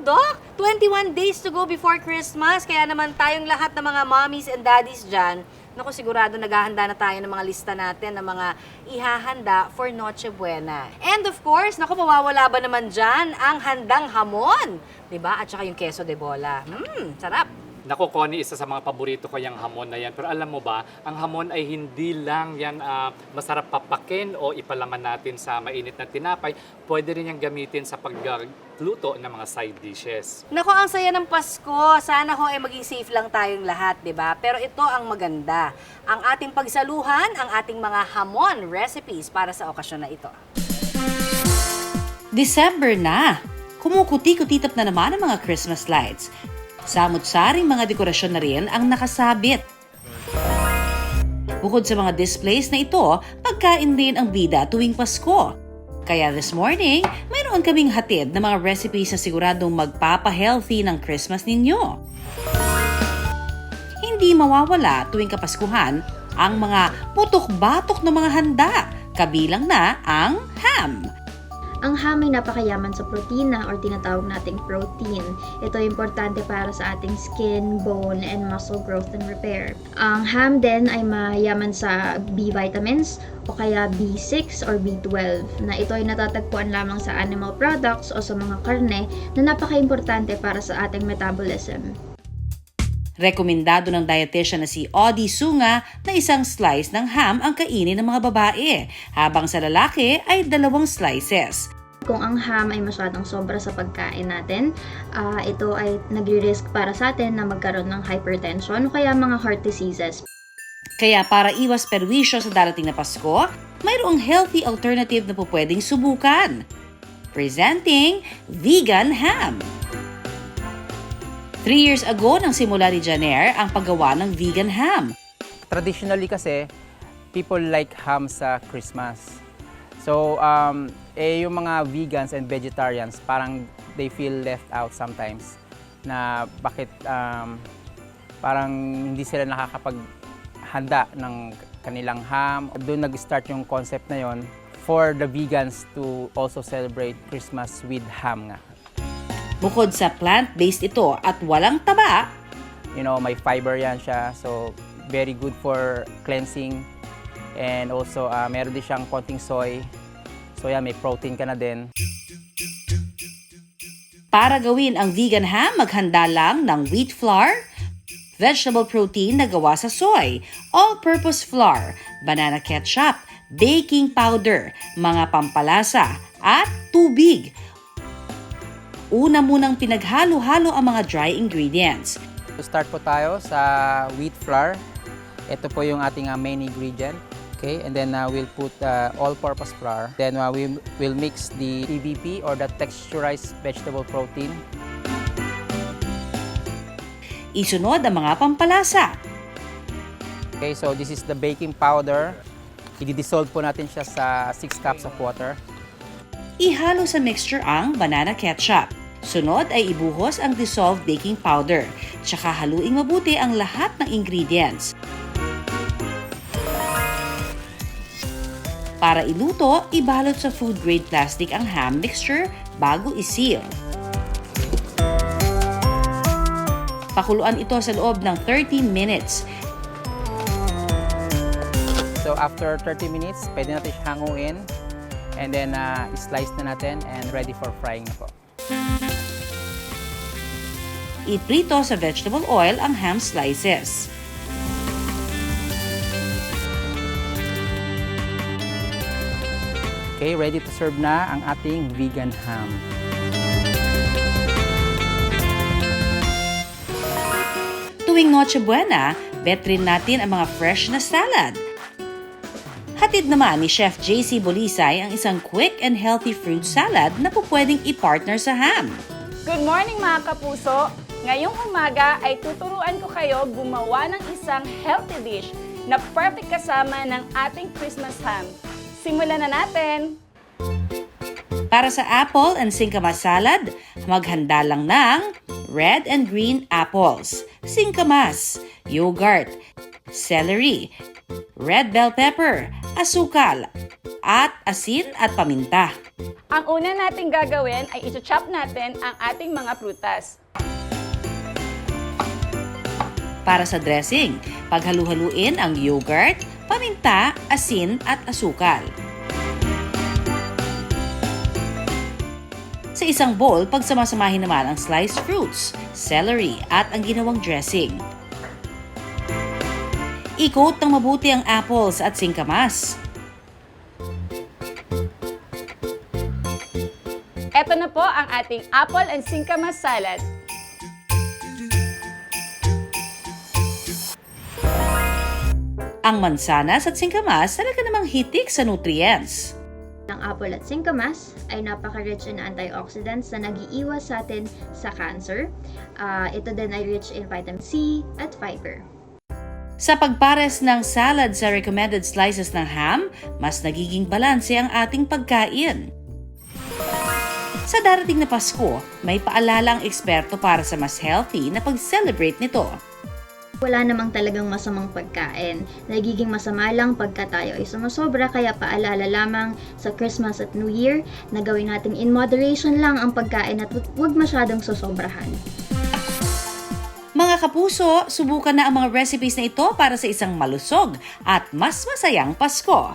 Doc! 21 days to go before Christmas. Kaya naman tayong lahat ng mga mommies and daddies dyan, naku, sigurado naghahanda na tayo ng mga lista natin ng mga ihahanda for Noche Buena. And of course, naku, mawawala ba naman dyan ang handang hamon? Diba? At saka yung queso de bola. Sarap! Naku, Connie, isa sa mga paborito ko yung hamon na yan. Pero alam mo ba, ang hamon ay hindi lang yan masarap papakin o ipalaman natin sa mainit na tinapay. Pwede rin yung gamitin sa pagluto ng mga side dishes. Naku, ang saya ng Pasko. Sana ho ay maging safe lang tayong lahat, di ba? Pero ito ang maganda. Ang ating pagsaluhan, ang ating mga hamon recipes para sa okasyon na ito. December na! Kumukuti-kutitap na naman ang mga Christmas lights. Samot-saring mga dekorasyon na rin ang nakasabit. Bukod sa mga displays na ito, pagkain din ang bida tuwing Pasko. Kaya this morning, mayroon kaming hatid na mga recipes na siguradong magpapa-healthy ng Christmas ninyo. Hindi mawawala tuwing Kapaskuhan ang mga putok-batok na mga handa, kabilang na ang ham. Ang ham ay napakayaman sa protina or tinatawag nating protein. Ito ay importante para sa ating skin, bone, and muscle growth and repair. Ang ham din ay mayaman sa B vitamins o kaya B6 or B12 na ito ay natatagpuan lamang sa animal products o sa mga karne na napaka-importante para sa ating metabolism. Rekomendado ng dietitian na si Audie Sunga na isang slice ng ham ang kainin ng mga babae, habang sa lalaki ay 2 slices. Kung ang ham ay masyadong sobra sa pagkain natin, ito ay nagre-risk para sa atin na magkaroon ng hypertension o kaya mga heart diseases. Kaya para iwas perwisyo sa darating na Pasko, mayroong healthy alternative na pwedeng subukan. Presenting Vegan Ham! 3 years ago nang simula ni Janer ang paggawa ng vegan ham. Traditionally kasi, people like ham sa Christmas. So, yung mga vegans and vegetarians, parang they feel left out sometimes. Na bakit parang hindi sila nakakapaghanda ng kanilang ham. Doon nag-start yung concept na yon for the vegans to also celebrate Christmas with ham nga. Bukod sa plant-based ito at walang taba, You know, may fiber yan siya. So, very good for cleansing. And also, meron din siyang konting soy. So, yan, may protein ka na din. para gawin ang vegan ham, maghanda lang ng wheat flour, vegetable protein na gawa sa soy, all-purpose flour, banana ketchup, baking powder, mga pampalasa, at tubig. Una munang pinaghalo-halo ang mga dry ingredients. Start po tayo sa wheat flour. Ito po yung ating main ingredient. Okay, and then we'll put all-purpose flour. Then we'll mix the TVP or the texturized vegetable protein. Isunod ang mga pampalasa. Okay, so this is the baking powder. I-dissolve po natin siya sa 6 cups of water. Ihalo sa mixture ang banana ketchup. Sunod ay ibuhos ang dissolved baking powder. Tsaka haluing mabuti ang lahat ng ingredients. Para iluto, ibalot sa food-grade plastic ang ham mixture bago iseal. Pakuluan ito sa loob ng 30 minutes. So after 30 minutes, pwede natin siya hanguin. And then slice na natin and ready for frying na po. Iprito sa vegetable oil ang ham slices. Okay, ready to serve na ang ating vegan ham. Tuwing Noche Buena, bet rin natin ang mga fresh na salad. Hatid naman ni Chef JC Bolisay ang isang quick and healthy fruit salad na pupwedeng i-partner sa ham. Good morning mga kapuso! Ngayong umaga ay tuturuan ko kayo gumawa ng isang healthy dish na perfect kasama ng ating Christmas ham. Simulan na natin! Para sa apple and singkamas salad, Maghanda lang ng red and green apples, singkamas, yogurt, celery, red bell pepper, asukal, at asin at paminta. Ang una nating gagawin ay i-chop natin ang ating mga prutas. Para sa dressing, paghalu-haluin ang yogurt, paminta, asin at asukal. Sa isang bowl, pagsamasamahin naman ang sliced fruits, celery at ang ginawang dressing. Ikot ng mabuti ang apples at singkamas. Ito na po ang ating apple and singkamas salad. Ang mansanas at singkamas talaga namang hitik sa nutrients. Ang apple at singkamas ay napaka-rich in antioxidants na nag-iiwas sa atin sa cancer. Ito din ay rich in vitamin C at fiber. Sa pagpares ng salad sa recommended slices ng ham, mas nagiging balanse ang ating pagkain. Sa darating na Pasko, may paalala ang eksperto para sa mas healthy na pag-celebrate nito. Wala namang talagang masamang pagkain. Nagiging masama lang pagka tayo ay sumasobra, kaya paalala lamang sa Christmas at New Year na gawin natin in moderation lang ang pagkain at huwag masyadong susobrahan. Mga kapuso, subukan na ang mga recipes na ito para sa isang malusog at mas masayang Pasko.